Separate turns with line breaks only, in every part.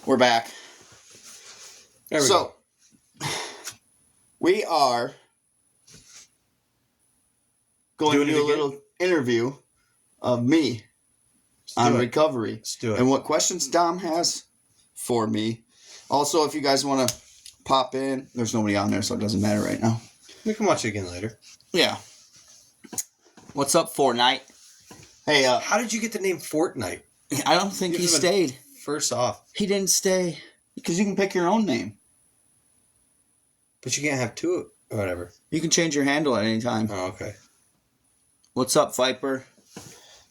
We're back.
There we go.
We are going to do a little interview of me on recovery.
Let's do it.
And what questions Dom has for me. Also, if you guys want to pop in, there's nobody on there, so it doesn't matter right now.
We can watch it again later.
Yeah. What's up, Fortnite? Hey,
how did you get the name Fortnite?
I don't think he stayed.
First off.
He didn't stay. Because you can pick your own name.
But you can't have two or whatever.
You can change your handle at any time.
Oh, okay.
What's up, Viper?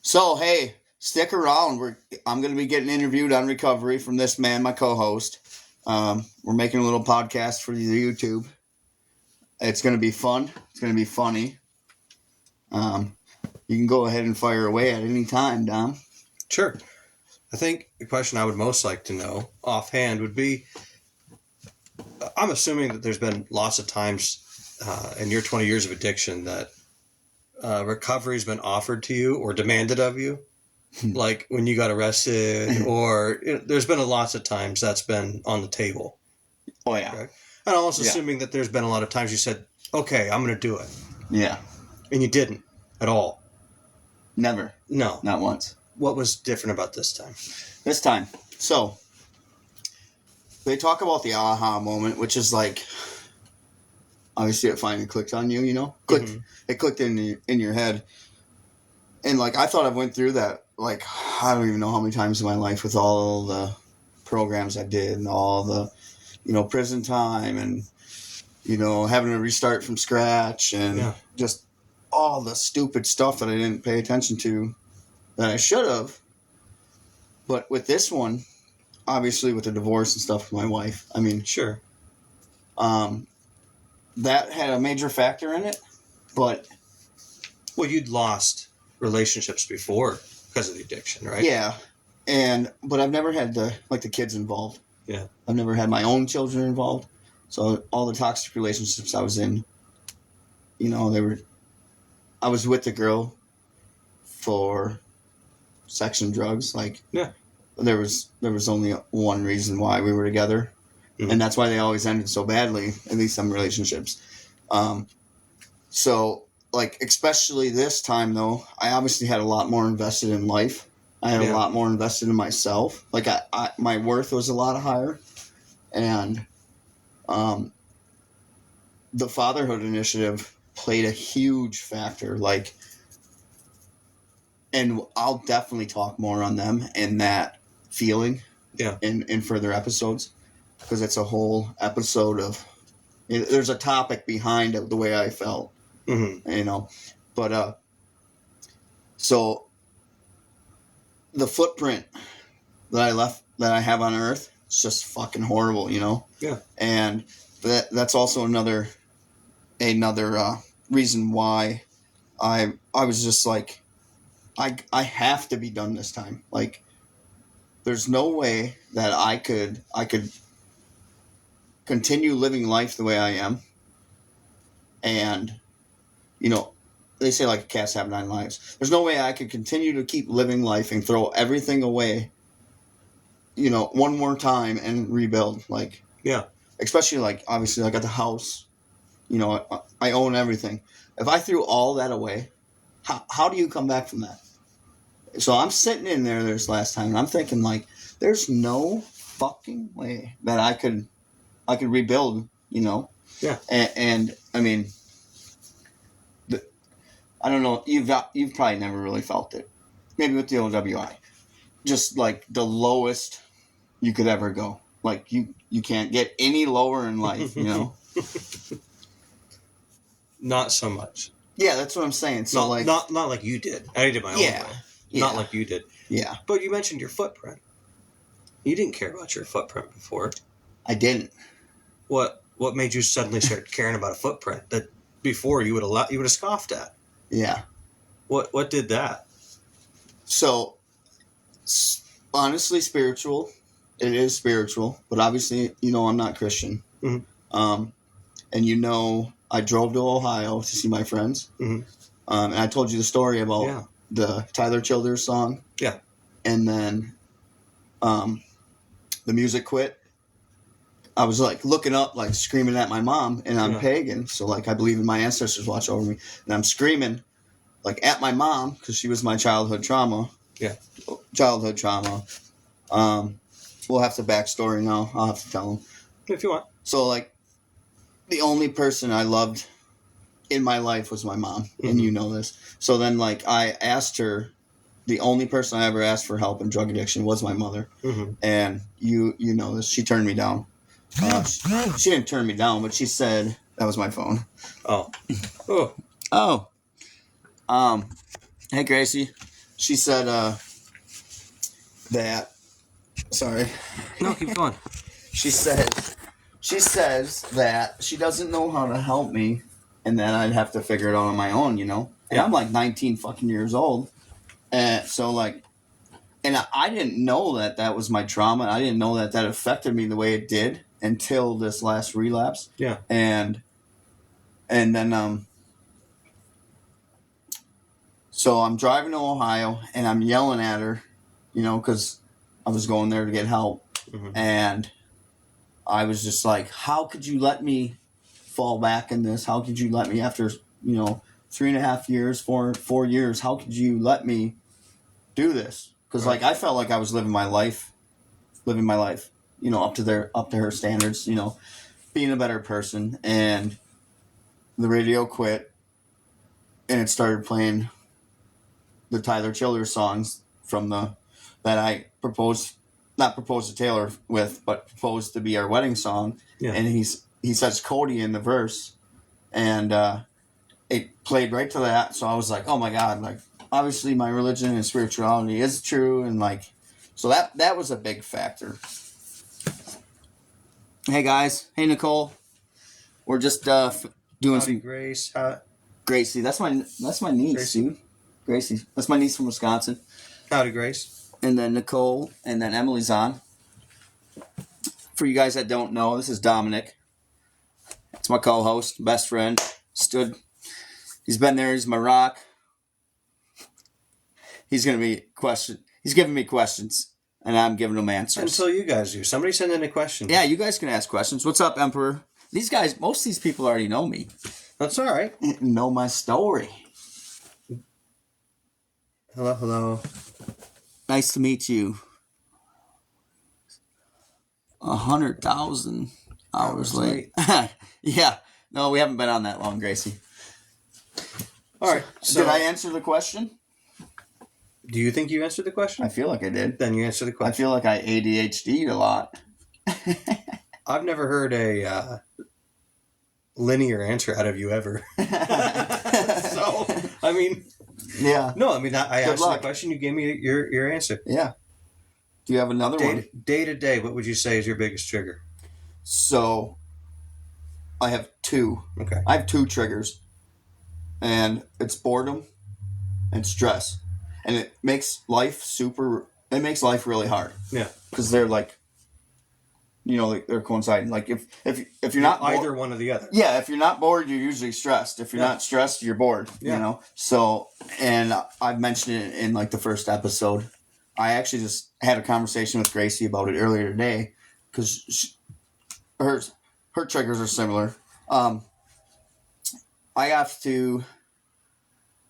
So, hey, stick around. I'm going to be getting interviewed on recovery from this man, my co-host. We're making a little podcast for the YouTube. It's going to be fun. It's going to be funny. You can go ahead and fire away at any time, Dom.
Sure. I think the question I would most like to know offhand would be, I'm assuming that there's been lots of times in your 20 years of addiction that recovery's been offered to you or demanded of you. Like when you got arrested or there's been lots of times that's been on the table.
Oh, yeah.
Okay? And I'm also assuming that there's been a lot of times you said, okay, I'm going to do it.
Yeah.
And you didn't at all.
Never.
No.
Not once.
What was different about this time?
This time. So, they talk about the aha moment, which is like, obviously it finally clicked on you, you know? It clicked in your head. And like, I thought I went through that, like, I don't even know how many times in my life with all the programs I did and all the, prison time and, having to restart from scratch and just all the stupid stuff that I didn't pay attention to that I should have. But with this one, obviously with the divorce and stuff with my wife, I mean,
sure.
That had a major factor in it, but...
Well, you'd lost relationships before because of the addiction, right?
Yeah, but I've never had the kids involved.
Yeah.
I've never had my own children involved. So all the toxic relationships I was in, I was with the girl for sex and drugs. There was only one reason why we were together. Mm-hmm. And that's why they always ended so badly, at least some relationships. Especially this time, though, I obviously had a lot more invested in life. I had a lot more invested in myself. My worth was a lot higher. And the Fatherhood Initiative played a huge factor. And I'll definitely talk more on them and that feeling in further episodes. Because it's a whole episode of... There's a topic behind it, the way I felt. Mm-hmm. But so the footprint that I have on Earth, it's just fucking horrible,
Yeah.
And that's also another reason why I was just like, I have to be done this time. Like, there's no way that I could continue living life the way I am. And, they say like cats have 9 lives. There's no way I could continue to keep living life and throw everything away, one more time and rebuild. Especially obviously I got the house, I own everything. If I threw all that away, how do you come back from that? So I'm sitting in there this last time and I'm thinking there's no fucking way that I could rebuild, Yeah. And I mean, I don't know. You've probably never really felt it. Maybe with the OWI, just the lowest you could ever go. You can't get any lower in life.
Not so much.
Yeah, that's what I'm saying. So
not like you did. I did my own way. Not like you did.
Yeah.
But you mentioned your footprint. You didn't care about your footprint before.
I didn't.
What made you suddenly start caring about a footprint that before you would have scoffed at?
Yeah.
What did that?
So, honestly, spiritual. It is spiritual, but obviously, I'm not Christian. Mm-hmm. And I drove to Ohio to see my friends. Mm-hmm. And I told you the story about the Tyler Childers song.
Yeah.
And then the music quit, I was like looking up, like screaming at my mom, and I'm pagan, so like I believe in my ancestors watch over me, and I'm screaming like at my mom because she was my childhood trauma.
Yeah,
childhood trauma. We'll have to backstory now. I'll have to tell them
if you want.
So like, the only person I loved in my life was my mom, and you know this. So then like I asked her. The only person I ever asked for help in drug addiction was my mother, and you know this. She turned me down. She didn't turn me down, but she said that was my phone.
Oh.
Hey Gracie, she said that. Sorry.
No, keep going.
She says that she doesn't know how to help me, and that I'd have to figure it out on my own. You know, and I'm like 19 fucking years old. And so, like, and I didn't know that was my trauma. I didn't know that affected me the way it did until this last relapse.
Yeah.
And then, so I'm driving to Ohio, and I'm yelling at her, you know, because I was going there to get help. And I was just like, how could you let me fall back in this? How could you let me after, 3.5 years, 4 years, how could you let me do this? Because like I felt like I was living my life, up to her standards, being a better person. And the radio quit, and it started playing the Tyler Childers songs from that I not proposed to Taylor with, but proposed to be our wedding song. Yeah. And he says Cody in the verse, and it played right to that. So I was like, oh my God, like obviously my religion and spirituality is true. And like, so that was a big factor. Hey guys. Hey Nicole. We're just doing some
Grace.
Gracie. That's my niece, Gracie. Dude. Gracie. That's my niece from Wisconsin.
Howdy, Grace.
And then Nicole, and then Emily's on. For you guys that don't know, this is Dominic. It's my co-host, best friend. He's been there. He's my rock. He's giving me questions, and I'm giving them answers.
Until you guys do. Somebody send in a question.
Yeah, you guys can ask questions. What's up, Emperor? These guys, most of these people already know me.
That's all right.
Know my story.
Hello.
Nice to meet you. 100,000 hours late. Yeah. No, we haven't been on that long, Gracie. All right. So, did I answer the question?
Do you think you answered the question?
I feel like I did.
Then you answered the question.
I feel like I ADHD'd a lot.
I've never heard a linear answer out of you ever. So, I mean...
Yeah.
No, I mean, I asked you the question, you gave me your answer.
Yeah. Do you have another one?
Day to day, what would you say is your biggest trigger?
So, I have two.
Okay.
I have two triggers. And it's boredom and stress. And it makes life really hard.
Yeah.
Because they're like, they're coinciding. Like if you're not
either one or the other.
Yeah, if you're not bored, you're usually stressed. If you're not stressed, you're bored. Yeah. So, and I've mentioned it in like the first episode. I actually just had a conversation with Gracie about it earlier today because her triggers are similar. I have to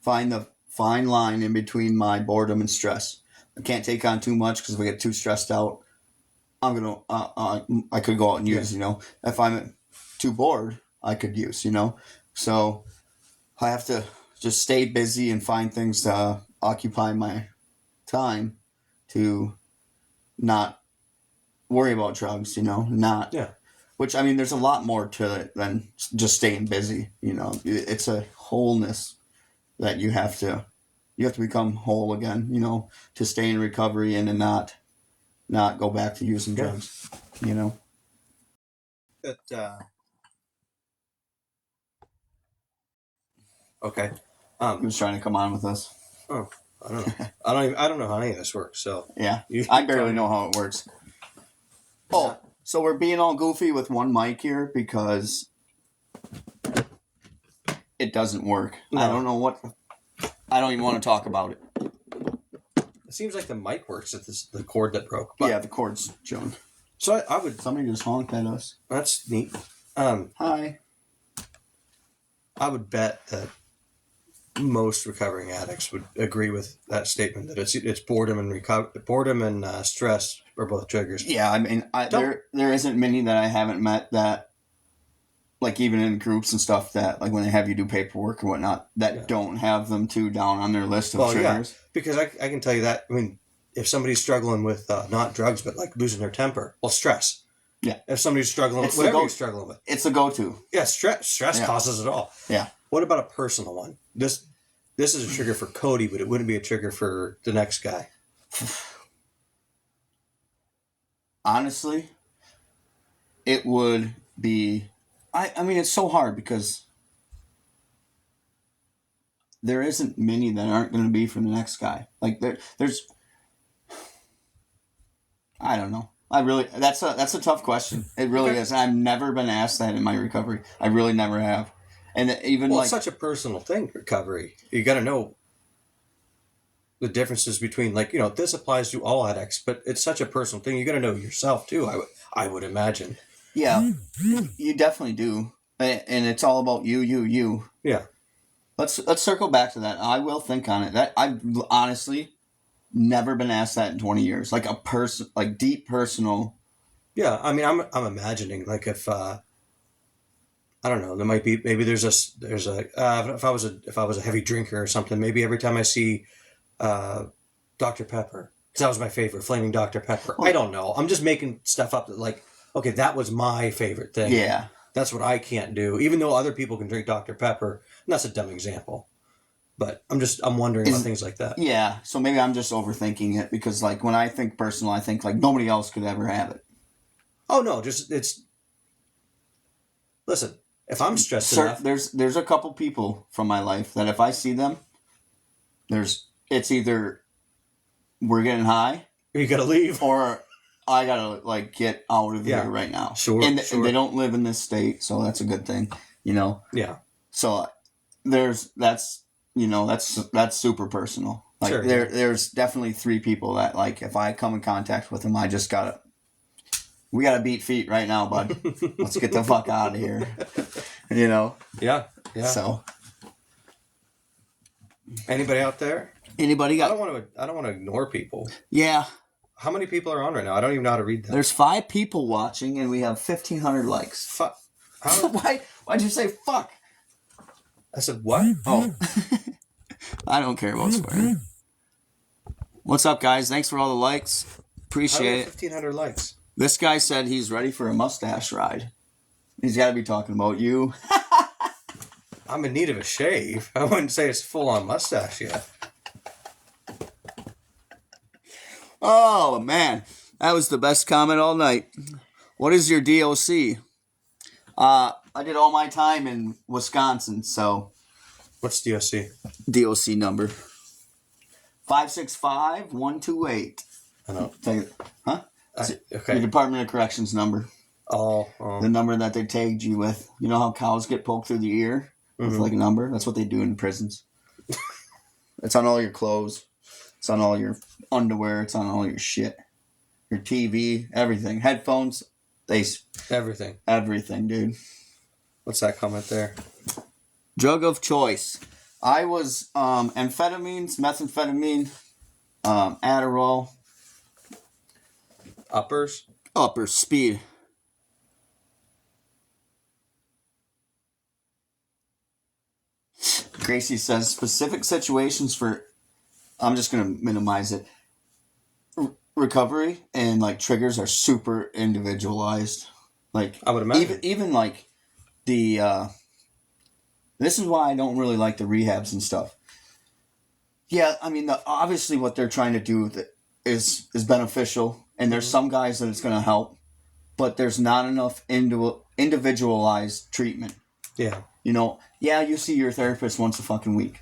find the fine line in between my boredom and stress. I can't take on too much because if I get too stressed out, I could go out and use, If I'm too bored, I could use, So I have to just stay busy and find things to occupy my time to not worry about drugs, Which, I mean, there's a lot more to it than just staying busy, It's a wholeness that you have to become whole again, to stay in recovery and to not go back to using drugs,
Okay.
He was trying to come on with us.
Oh, I don't know. I don't know how any of this works. So
yeah, I barely know how it works. Oh, so we're being all goofy with one mic here because it doesn't work. No. I don't know what. I don't even want to talk about it.
It seems like the mic works at the cord that broke.
But yeah, the cord's junk.
So I would.
Somebody just honked at us.
That's neat.
Hi.
I would bet that most recovering addicts would agree with that statement that it's boredom and boredom and stress are both triggers.
Yeah, I mean, there isn't many that I haven't met that, like even in groups and stuff, that like when they have you do paperwork or whatnot, that don't have them two down on their list of triggers.
Yeah, because I can tell you that. I mean, if somebody's struggling with not drugs but like losing their temper, well, stress.
Yeah.
If somebody's struggling with whatever you're struggling with,
it's a go-to.
Yeah, stress causes it all.
Yeah.
What about a personal one? This is a trigger for Cody, but it wouldn't be a trigger for the next guy.
Honestly, it would be. I mean, it's so hard because there isn't many that aren't going to be for the next guy. Like there's. I don't know. That's a tough question. It really is. I've never been asked that in my recovery. I really never have. And even
it's such a personal thing, recovery. You got to know the differences between, like, this applies to all addicts, but it's such a personal thing. You got to know yourself too. I would imagine.
Yeah, you definitely do, and it's all about you.
Yeah.
Let's circle back to that. I will think on it. That I've honestly never been asked that in 20 years. Like deep personal.
Yeah, I mean, I'm imagining, like, if I don't know, there might be, maybe there's a if I was a heavy drinker or something, maybe every time I see Dr. Pepper, because that was my favorite, Flaming Dr. Pepper. I don't know. I'm just making stuff up that, like, okay, that was my favorite thing.
Yeah.
That's what I can't do, even though other people can drink Dr. Pepper. And that's a dumb example. But I'm wondering about things like that.
Yeah, so maybe I'm just overthinking it because, like, when I think personal, I think, like, nobody else could ever have it.
Oh, no, listen, if I'm stressed enough...
There's a couple people from my life that if I see them, it's either we're getting high...
Or you gotta leave.
Or I gotta, like, get out of here right now.
Sure,
and they don't live in this state, so that's a good thing,
Yeah.
So that's super personal. Like,
sure,
there's definitely 3 people that, like, if I come in contact with them, I just we gotta beat feet right now, bud. Let's get the fuck out of here.
Yeah.
So,
anybody out there?
Anybody got?
I don't want to ignore people.
Yeah.
How many people are on right now? I don't even know how to read that.
There's 5 people watching, and we have 1,500 likes.
Fuck.
Why'd you say fuck?
I said what?
Oh. I don't care about swearing. What's up, guys? Thanks for all the likes. Appreciate it.
1,500 likes.
This guy said he's ready for a mustache ride. He's got to be talking about you.
I'm in need of a shave. I wouldn't say it's full-on mustache yet.
Oh, man. That was the best comment all night. What is your DOC? I did all my time in Wisconsin, so...
What's DOC?
DOC number. 565-128.
I know.
Huh?
Okay.
The Department of Corrections number.
Oh.
The number that they tagged you with. You know how cows get poked through the ear with like a number? That's what they do in prisons. It's on all your clothes. It's on all your underwear. It's on all your shit. Your TV, everything. Headphones.
Everything.
Everything, dude.
What's that comment there?
Drug of choice. I was amphetamines, methamphetamine, Adderall.
Uppers?
Upper speed. Gracie says specific situations for, I'm just going to minimize it. Recovery and like triggers are super individualized. Like
I would imagine.
Even like the, this is why I don't really like the rehabs and stuff. Yeah, I mean, obviously what they're trying to do is beneficial, and there's some guys that it's going to help, but there's not enough individualized treatment.
Yeah.
You see your therapist once a fucking week.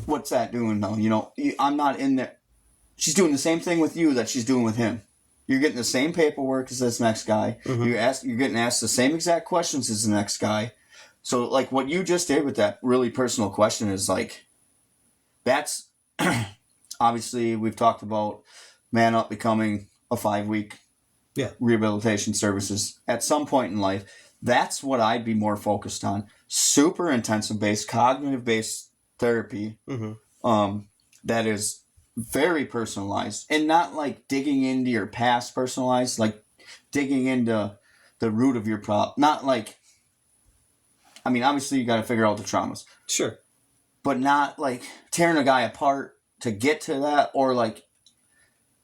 What's that doing though? I'm not in there. She's doing the same thing with you that she's doing with him. You're getting the same paperwork as this next guy. Mm-hmm. You're getting asked the same exact questions as the next guy. So, like, what you just did with that really personal question is, like, that's, obviously, we've talked about Man Up becoming a 5-week rehabilitation services at some point in life. That's what I'd be more focused on. Super intensive based, cognitive based therapy. That is very personalized and not like digging into your past personalized, like digging into the root of your problem. Not like, I mean, obviously you got to figure out the traumas.
Sure.
But not like tearing a guy apart to get to that, or like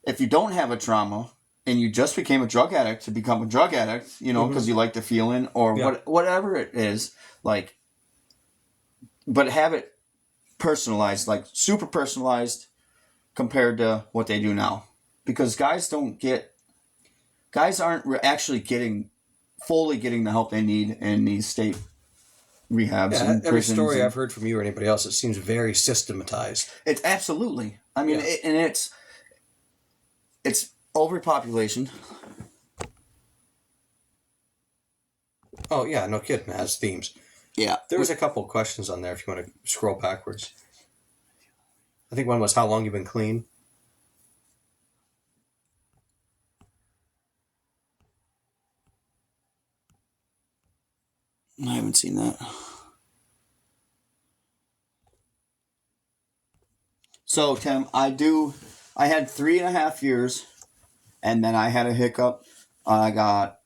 if you don't have a trauma and you just became a drug addict to become a drug addict, you know, because you like the feeling or whatever it is, like, but have it personalized, like super personalized compared to what they do now. Because guys aren't actually fully getting the help they need in these state rehabs and
every story I've heard from you or anybody else, it seems very systematized.
It's absolutely. I mean, it's overpopulation.
Oh yeah, no kidding. It has themes.
Yeah,
there was a couple of questions on there if you want to scroll backwards. I think one was how long you've been clean.
I haven't seen that. So, Tim, I had 3.5 years, and then I had a hiccup. I got,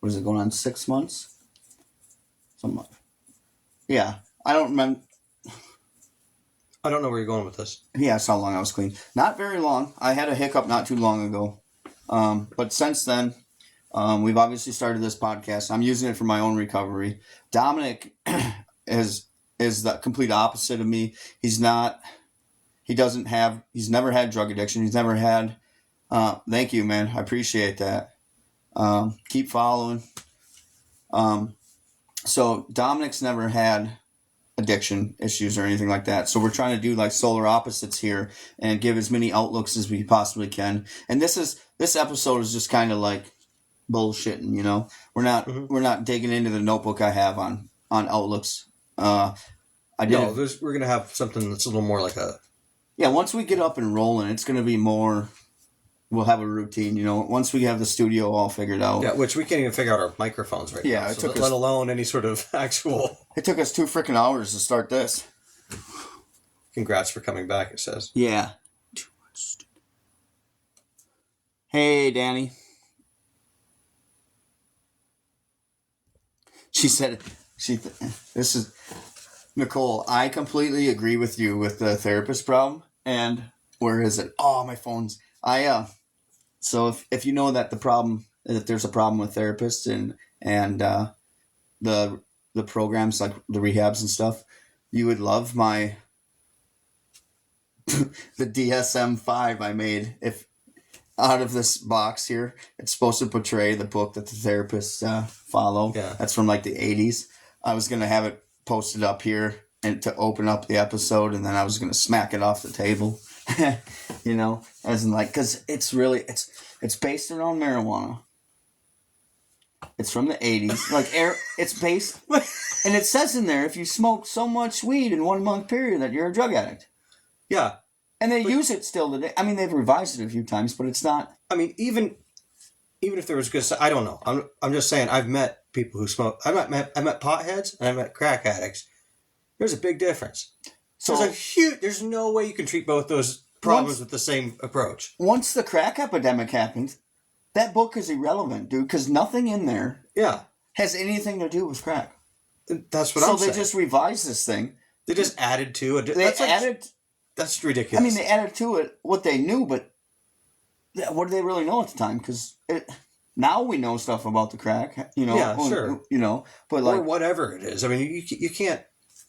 what is it, going on 6 months? Yeah, I don't remember.
I don't know where you're going with this.
Yeah, that's how long I was clean. Not very long. I had a hiccup not too long ago. But since then, we've obviously started this podcast. I'm using it for my own recovery. Dominic is the complete opposite of me. He's never had drug addiction. He's never had, thank you, man. I appreciate that. Keep following. So Dominic's never had addiction issues or anything like that. So we're trying to do like solar opposites here and give as many outlooks as we possibly can. And this episode is just kind of like bullshitting, you know. We're not digging into the notebook I have on outlooks. We're
gonna have something that's a little more like a.
Yeah, once we get up and rolling, it's gonna be more. We'll have a routine, you know. Once we have the studio all figured out.
Yeah, which we can't even figure out our microphones right now.
Yeah,
let alone any sort of actual.
It took us 2 freaking hours to start this.
Congrats for coming back, it says.
Yeah. Hey, Danny. She said, this is, Nicole, I completely agree with you with the therapist problem. And where is it? Oh, my phone's, so if you know that there's a problem with therapists and the programs like the rehabs and stuff, you would love the DSM-5 I made. If out of this box here, it's supposed to portray the book that the therapists follow.
Yeah.
That's from like the 80s. I was going to have it posted up here and to open up the episode, and then I was going to smack it off the table. You know, as in like, because it's based around marijuana. It's from the 80s. Like, it's based, and it says in there, if you smoke so much weed in 1 month period that you're a drug addict.
Yeah.
And they use it still today. I mean, they've revised it a few times, but it's not.
I mean, even if there was good, I don't know. I'm just saying. I've met people who smoke. I met potheads and I met crack addicts. There's a big difference. So there's no way you can treat both those problems with the same approach.
Once the crack epidemic happened, that book is irrelevant, dude, because nothing in there has anything to do with crack.
That's what I'm saying.
So they just revised this thing.
They just added to it. That's ridiculous.
I mean, they added to it what they knew, but what did they really know at the time? Because now we know stuff about the crack, you know.
Yeah, sure.
You know, but like,
or whatever it is. I mean, you can't.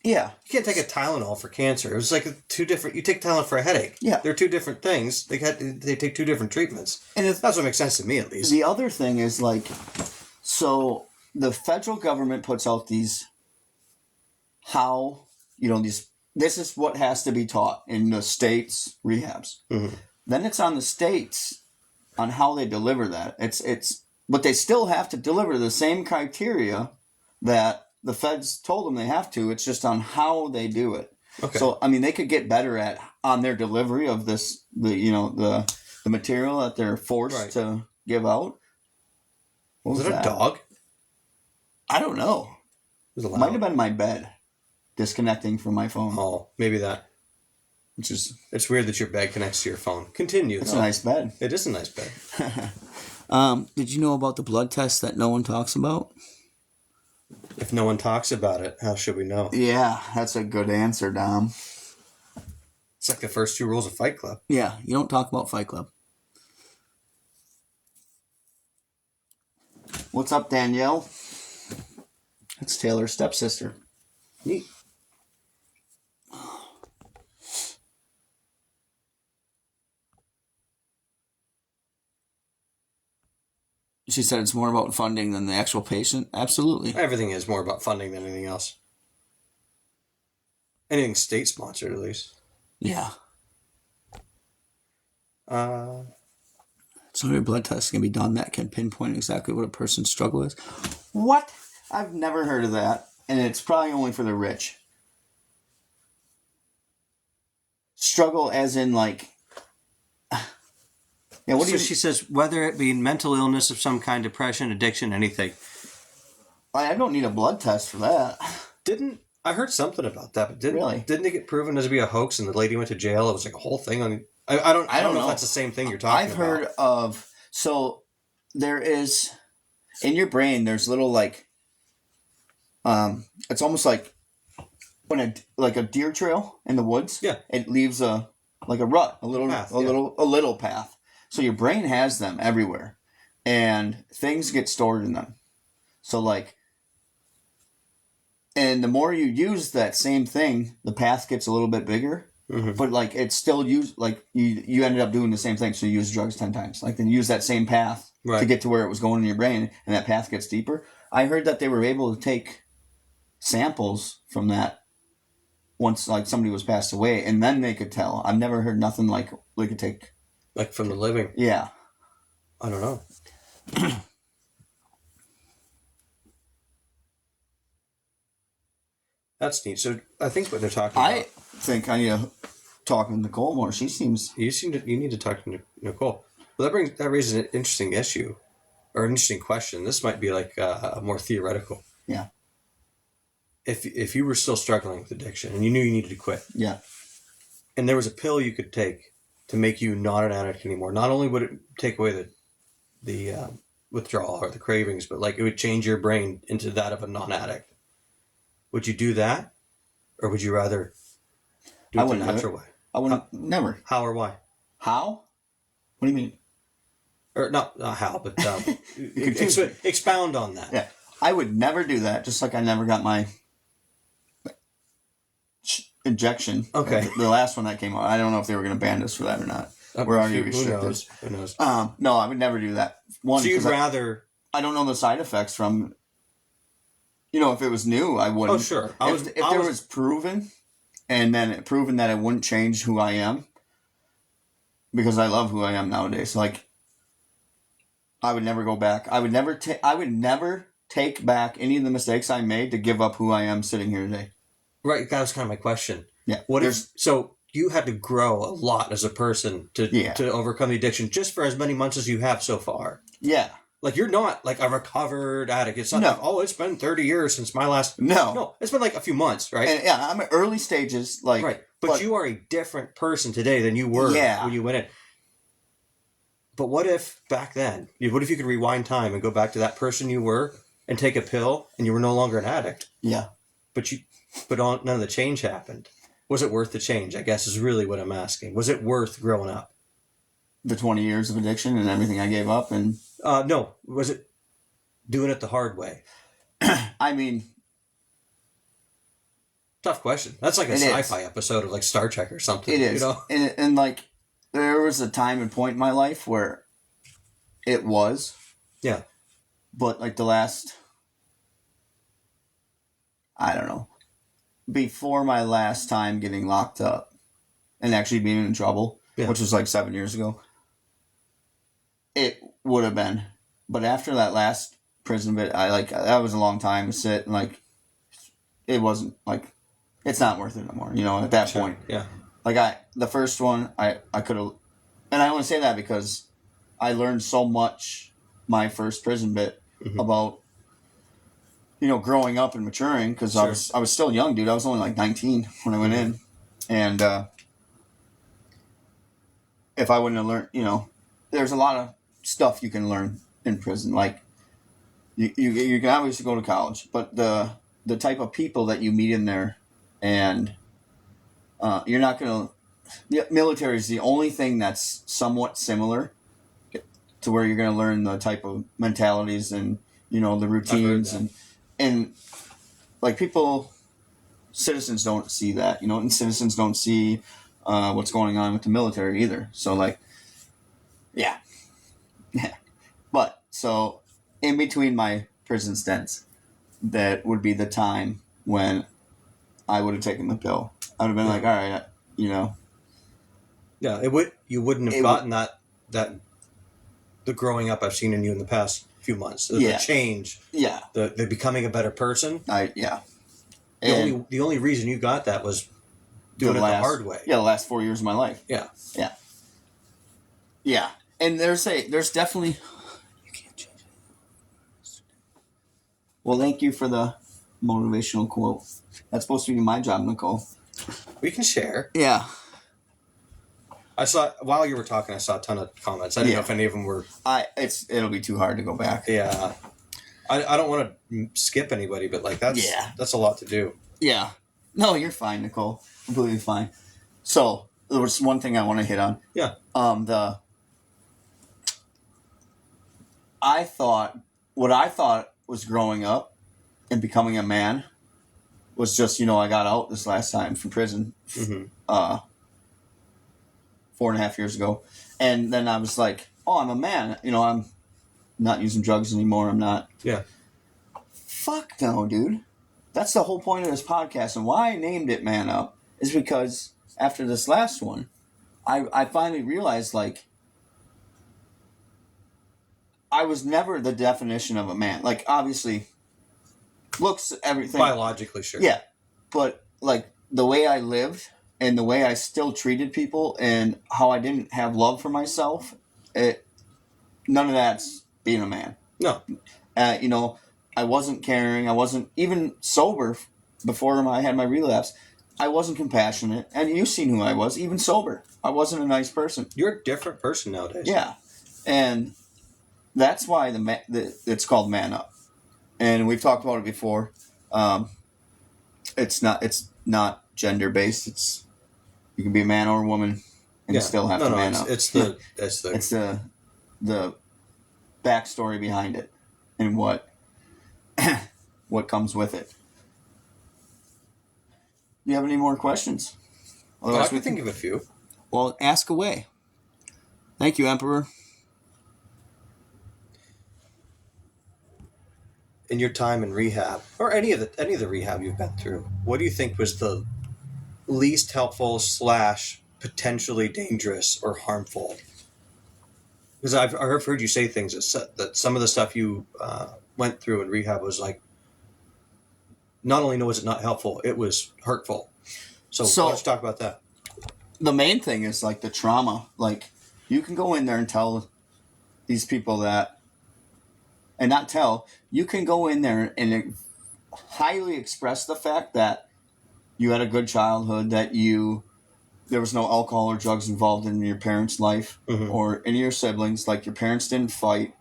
Yeah.
You can't take a Tylenol for cancer. It was like two different. You take Tylenol for a headache.
Yeah.
They're two different things. They take two different treatments.
And
that's what makes sense to me, at least.
The other thing is like, so the federal government puts out these. This is what has to be taught in the states' rehabs. Mm-hmm. Then it's on the states on how they deliver that. But they still have to deliver the same criteria that the feds told them they have to. It's just on how they do it. Okay. So I mean, they could get better on their delivery of this, the material that they're forced to give out. What
Was it a
that?
dog?
I don't know.
It was
It might have been my bed disconnecting from my phone,
Oh, maybe that.
which is
It's weird that your bed connects to your phone. Continue.
it's
though.
a nice bed.
It is a nice bed.
Did you know about the blood test that no one talks about?
If no one talks about it, how should we know?
Yeah, that's a good answer, Dom.
It's like the first 2 rules of Fight Club.
Yeah, you don't talk about Fight Club. What's up, Danielle? That's Taylor's stepsister.
Neat.
She said it's more about funding than the actual patient. Absolutely.
Everything is more about funding than anything else. Anything state sponsored, at least.
Yeah.
Uh,
So many blood tests can be done that can pinpoint exactly what a person's struggle is. What? I've never heard of that. And it's probably only for the rich. Struggle as in like... Yeah, what do you...
she says, whether it be mental illness of some kind, depression, addiction, anything.
I don't need a blood test for that.
I heard something about that, but
Really?
Didn't it get proven to be a hoax and the lady went to jail? It was like a whole thing on... I don't know if that's the same thing you're talking
I've
about.
heard of... So, there is... In your brain, there's little like... it's almost like when a deer trail in the woods.
Yeah.
It leaves a rut, a little
Path,
little path. So your brain has them everywhere, and things get stored in them. So like, and the more you use that same thing, the path gets a little bit bigger.
Mm-hmm.
But like it's still used. Like you ended up doing the same thing. So you use drugs 10 times. Like then use that same path to get to where it was going in your brain, and that path gets deeper. I heard that they were able to take samples from that once like somebody was passed away, and then they could tell. I've never heard nothing like they could take.
Like from the living.
Yeah.
I don't know. That's neat. So I think what they're talking about...
I think I need to talk with Nicole more. She seems...
You need to talk to Nicole. Well, that raises an interesting issue, or an interesting question. This might be like a more theoretical.
Yeah.
If you were still struggling with addiction and you knew you needed to quit,
Yeah.
and there was a pill you could take to make you not an addict anymore, not only would it take away the withdrawal or the cravings, but like it would change your brain into that of a non-addict. Would you do that, or would you rather do it the natural way?
I wouldn't. Never.
How or why?
How? What do you mean?
Or not how, but expound on that.
Yeah. I would never do that, just like I never got my injection.
Okay.
The last one that came out. I don't know if they were going to ban us for that or not. We're already restricted.
Who knows?
No, I would never do that. One,
so you'd rather...
I don't know the side effects from... You know, if it was new, I wouldn't.
Oh, sure.
If there was proven, and then it proven that it wouldn't change who I am, because I love who I am nowadays. Like, I would never go back. I would never take back any of the mistakes I made to give up who I am sitting here today.
Right, that was kind of my question.
Yeah.
So you had to grow a lot as a person to overcome the addiction just for as many months as you have so far.
Yeah.
Like, you're not like a recovered addict. It's not like, oh, it's been 30 years since my last... No, it's been like a few months, right?
And, yeah, I'm at early stages. Like,
right, but you are a different person today than you were when you went in. But what if back then, what if you could rewind time and go back to that person you were and take a pill and you were no longer an addict?
Yeah.
But none of the change happened. Was it worth the change, I guess, is really what I'm asking. Was it worth growing up?
The 20 years of addiction and everything I gave up and...
No. Was it doing it the hard way?
I mean...
Tough question. That's like a sci-fi episode of like Star Trek or something.
It is.
You know?
And like, there was a time and point in my life where it was.
Yeah.
But like the last... I don't know. Before my last time getting locked up and actually being in trouble, which was like 7 years ago, it would have been. But after that last prison bit, that was a long time to sit and like, it wasn't like, it's not worth it anymore, you know, at that point.
Yeah.
Like the first one, I could have, and I only say that because I learned so much my first prison bit
Mhm.
about, growing up and maturing, because
Sure.
I was still young, dude. I was only like 19 when I went
Mhm.
in. And if I wouldn't have learned, there's a lot of stuff you can learn in prison. Like, you can obviously go to college, but the type of people that you meet in there, and you're not going to. Military is the only thing that's somewhat similar to where you're going to learn the type of mentalities and the routines and like citizens don't see that, and citizens don't see what's going on with the military either. So like, yeah. But so in between my prison stints, that would be the time when I would have taken the pill. I would have been like, all right,
Yeah, you wouldn't have gotten that the growing up I've seen in you in the past few months. The change.
Yeah.
The becoming a better person.
Yeah.
The only reason you got that was doing it the hard way.
Yeah, the last 4 years of my life.
Yeah.
Yeah. Yeah. And there's definitely. You can't change it. Well, thank you for the motivational quote. That's supposed to be my job, Nicole.
We can share.
Yeah.
While you were talking, I saw a ton of comments. I didn't know if any of them were.
It'll be too hard to go back.
Yeah. I don't want to skip anybody, but like that's a lot to do.
Yeah. No, you're fine, Nicole. Completely fine. So there was one thing I want to hit on.
Yeah.
What I thought was growing up and becoming a man was just, I got out this last time from prison.
Mm-hmm.
4.5 years ago. And then I was like, oh, I'm a man. I'm not using drugs anymore. I'm not.
Yeah.
Fuck no, dude. That's the whole point of this podcast. And why I named it Man Up is because after this last one, I finally realized, like, I was never the definition of a man. Like, obviously, looks, everything.
Biologically, sure.
Yeah. But, like, the way I lived and the way I still treated people and how I didn't have love for myself, none of that's being a man.
No.
I wasn't caring. I wasn't even sober before I had my relapse. I wasn't compassionate. And you've seen who I was, even sober. I wasn't a nice person.
You're a different person nowadays.
Yeah. And that's why it's called Man Up. And we've talked about it before. It's not gender based. You can be a man or a woman and still have to man up.
It's the
backstory behind it and what comes with it. Do you have any more questions?
I can think of a few.
Well, ask away. Thank you, Emperor.
In your time in rehab, or any of the rehab you've been through, what do you think was the least helpful / potentially dangerous or harmful? Because I've heard you say things that some of the stuff you went through in rehab was like, not only was it not helpful, it was hurtful. So why don't you talk about that?
The main thing is like the trauma. Like, you can go in there and tell these people that, and not tell, you can go in there and highly express the fact that you had a good childhood, that there was no alcohol or drugs involved in your parents' life,
mm-hmm.
or any of your siblings. Like, your parents didn't fight,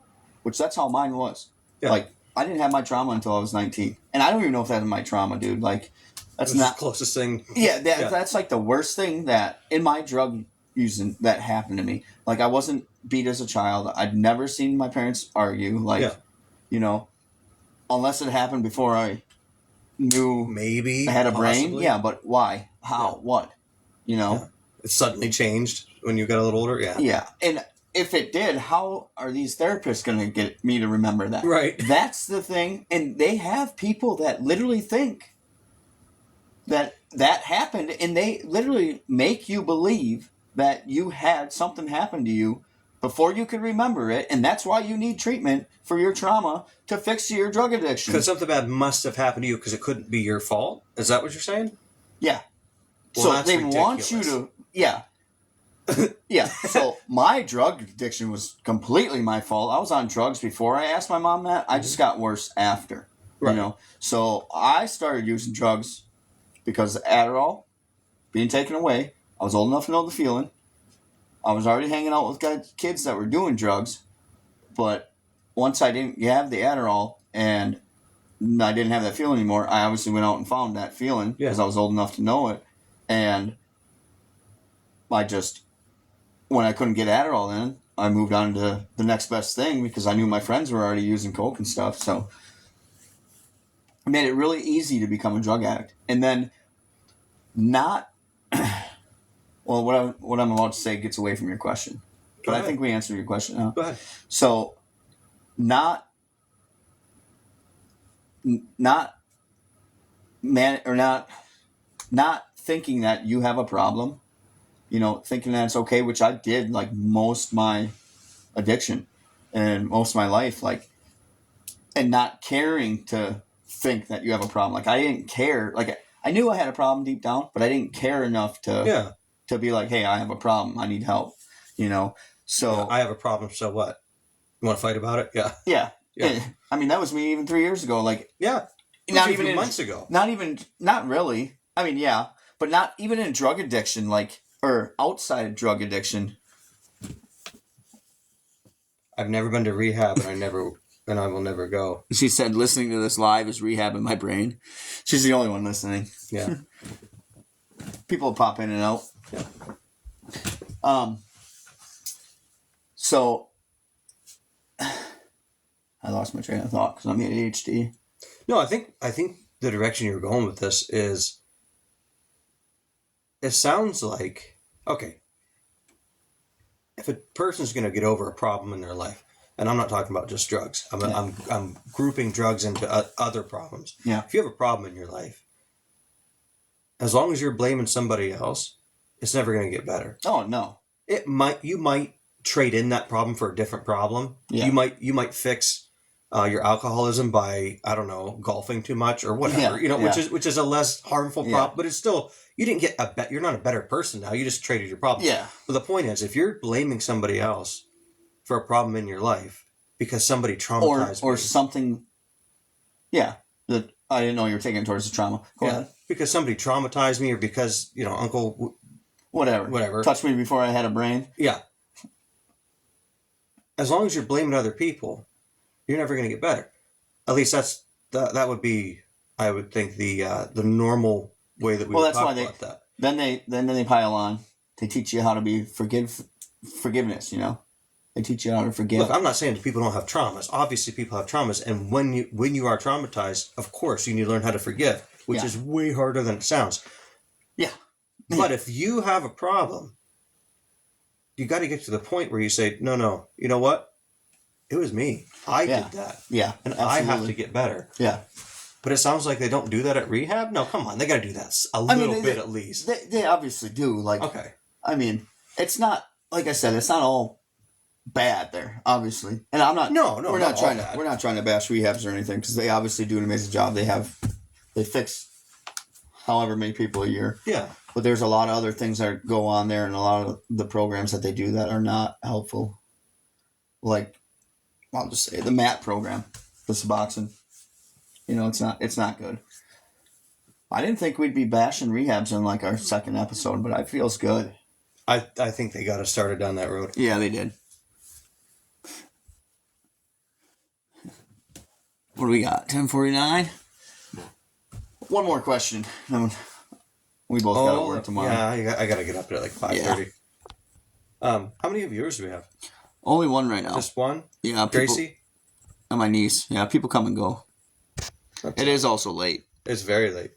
which that's how mine was.
Yeah.
Like, I didn't have my trauma until I was 19. And I don't even know if that's my trauma, dude. Like, that's not
the closest thing.
Yeah, that's like the worst thing that in my drug using that happened to me. Like, I wasn't beat as a child. I'd never seen my parents argue. Like, unless it happened before I knew
maybe
I had a brain.
possibly.
Yeah, but why? How?
Yeah.
What?
Yeah. It suddenly changed when you got a little older. Yeah.
Yeah, and if it did, how are these therapists going to get me to remember that?
Right.
That's the thing. And they have people that literally think that happened, and they literally make you believe that you had something happen to you before you could remember it, and that's why you need treatment for your trauma to fix your drug addiction.
Because something bad must have happened to you because it couldn't be your fault? Is that what you're saying?
Yeah.
Well,
so
that's
they
ridiculous.
want you to... Yeah. Yeah. So my drug addiction was completely my fault. I was on drugs before I asked my mom that. I just got worse after.
Right.
You know. So I started using drugs because Adderall being taken away. I was old enough to know the feeling. I was already hanging out with kids that were doing drugs, but once I didn't have the Adderall and I didn't have that feeling anymore, I obviously went out and found that feeling because I was old enough to know it, and I just, when I couldn't get Adderall in, I moved on to the next best thing because I knew my friends were already using coke and stuff. So it made it really easy to become a drug addict. And then not, well, what I'm about to say gets away from your question. But I think we answered your question now.
Go ahead.
So not thinking that you have a problem, thinking that it's okay, which I did like most my addiction and most of my life, like, and not caring to think that you have a problem. Like I didn't care. Like I knew I had a problem deep down, but I didn't care enough to be like, hey, I have a problem. I need help. So
I have a problem. So what? You want to fight about it? Yeah.
Yeah. I mean, that was me even 3 years ago. Like,
yeah.
Not even
months ago.
Not really. I mean, yeah, but not even in drug addiction, like, or outside drug addiction.
I've never been to rehab, and I will never go.
She said, listening to this live is rehab in my brain. She's the only one listening.
Yeah.
People pop in and out.
Yeah.
So, I lost my train of thought because I'm ADHD.
No, I think the direction you're going with this is, it sounds like, okay, if a person's going to get over a problem in their life, and I'm not talking about just drugs, I'm grouping drugs into other problems.
Yeah.
If you have a problem in your life, as long as you're blaming somebody else, it's never going to get better.
Oh, no.
You might trade in that problem for a different problem.
Yeah.
You might fix your alcoholism by, I don't know, golfing too much or whatever, which is a less harmful problem, but it's still, you didn't get you're not a better person now. You just traded your problem.
Yeah.
But the point is, if you're blaming somebody else for a problem in your life because somebody traumatized
or something, that I didn't know you were taking it towards the trauma. Go ahead.
Because somebody traumatized me, or because, uncle,
whatever, touched me before I had a brain.
Yeah. As long as you're blaming other people, you're never going to get better. At least that would be, I would think, the normal way that we would talk about that.
Then they pile on. They teach you how to be forgiveness. They teach you how to forgive.
Look, I'm not saying that people don't have traumas. Obviously, people have traumas, and when you are traumatized, of course, you need to learn how to forgive, which is way harder than it sounds.
Yeah.
But if you have a problem, you got to get to the point where you say, no, you know what? It was me. I did that.
Yeah.
And
absolutely.
I have to get better.
Yeah.
But it sounds like they don't do that at rehab? No, come on. They got to do that a little bit at least.
They obviously do. Like,
okay.
I mean, it's not, like I said, it's not all bad there, obviously. And I'm not.
No,
we're not trying to bash rehabs or anything, because they obviously do an amazing job. They fix however many people a year.
Yeah.
But there's a lot of other things that go on there, and a lot of the programs that they do that are not helpful. Like, I'll just say the MAT program, the Suboxone. It's not good. I didn't think we'd be bashing rehabs in like our second episode, but it feels good.
I think they got us started down that road.
Yeah, they did. What do we got? 10:49. One more question. We both got to work tomorrow.
Yeah, I got to get up at like 5:30. Yeah. How many viewers do we have?
Only one right now.
Just one?
Yeah.
Gracie?
And my niece. Yeah, people come and go. It is also late.
It's very late.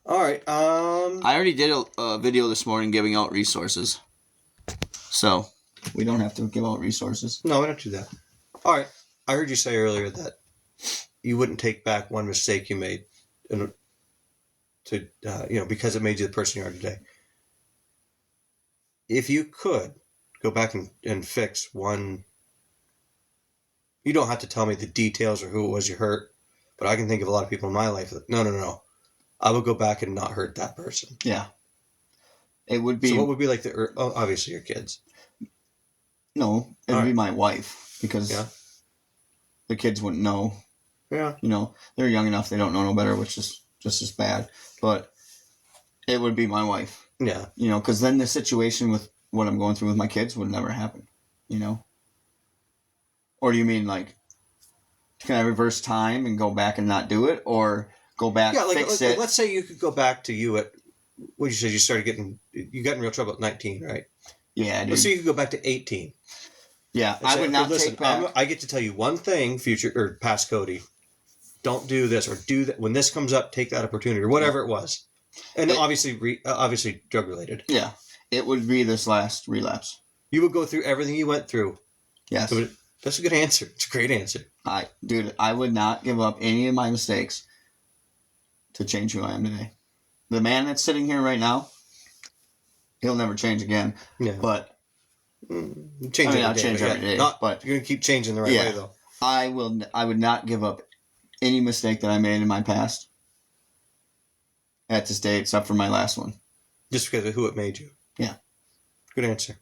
All right.
I already did a video this morning giving out resources. So, we don't have to give out resources.
No, we don't do that. All right. I heard you say earlier that you wouldn't take back one mistake you made because it made you the person you are today. If you could go back and fix one, you don't have to tell me the details or who it was you hurt, but I can think of a lot of people in my life that, no. I would go back and not hurt that person.
Yeah. It would be
So what would be like obviously your kids.
no, it would be my wife because
Yeah.
the kids wouldn't know.
Yeah.
You know, they're young enough; they don't know no better, which is just as bad. But it would be my wife.
Yeah.
You know, because then the situation with what I'm going through with my kids would never happen. You know. Or do you mean like, can I reverse time and go back and not do it, or go back fix it?
Let's say you could go back to you at what you said you got in real trouble at 19, right?
Yeah, dude.
Let's say you could go back to 18.
Yeah, I would not
listen,
take back.
I get to tell you one thing, future or past Cody. Don't do this or do that. When this comes up, take that opportunity or whatever it was. And obviously drug related.
Yeah, it would be this last relapse.
You would go through everything you went through.
Yes.
So that's a good answer. It's a great answer.
I would not give up any of my mistakes to change who I am today. The man that's sitting here right now, he'll never change again.
Yeah.
But
I'll
change every day. But
you're gonna keep changing the right way though.
I would not give up any mistake that I made in my past at this day, except for my last one.
Just because of who it made you.
Yeah.
Good answer.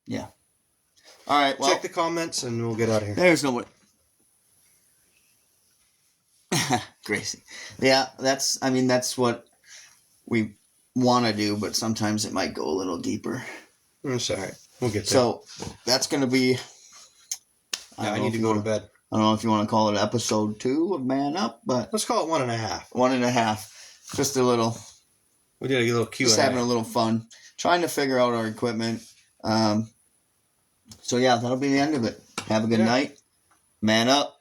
Yeah. All right. Well,
check the comments and we'll get out of here.
There's no way. Gracie. Yeah, that's what we want to do, but sometimes it might go a little deeper.
I'm sorry. We'll get there.
So that's going to be.
I need to go to bed.
I don't know if you want to call it episode 2 of Man Up, but
let's call it 1.5.
1.5. Just a little.
We did a little Q&A.
Just having a little fun, trying to figure out our equipment. So yeah, that'll be the end of it. Have a good night. Man up.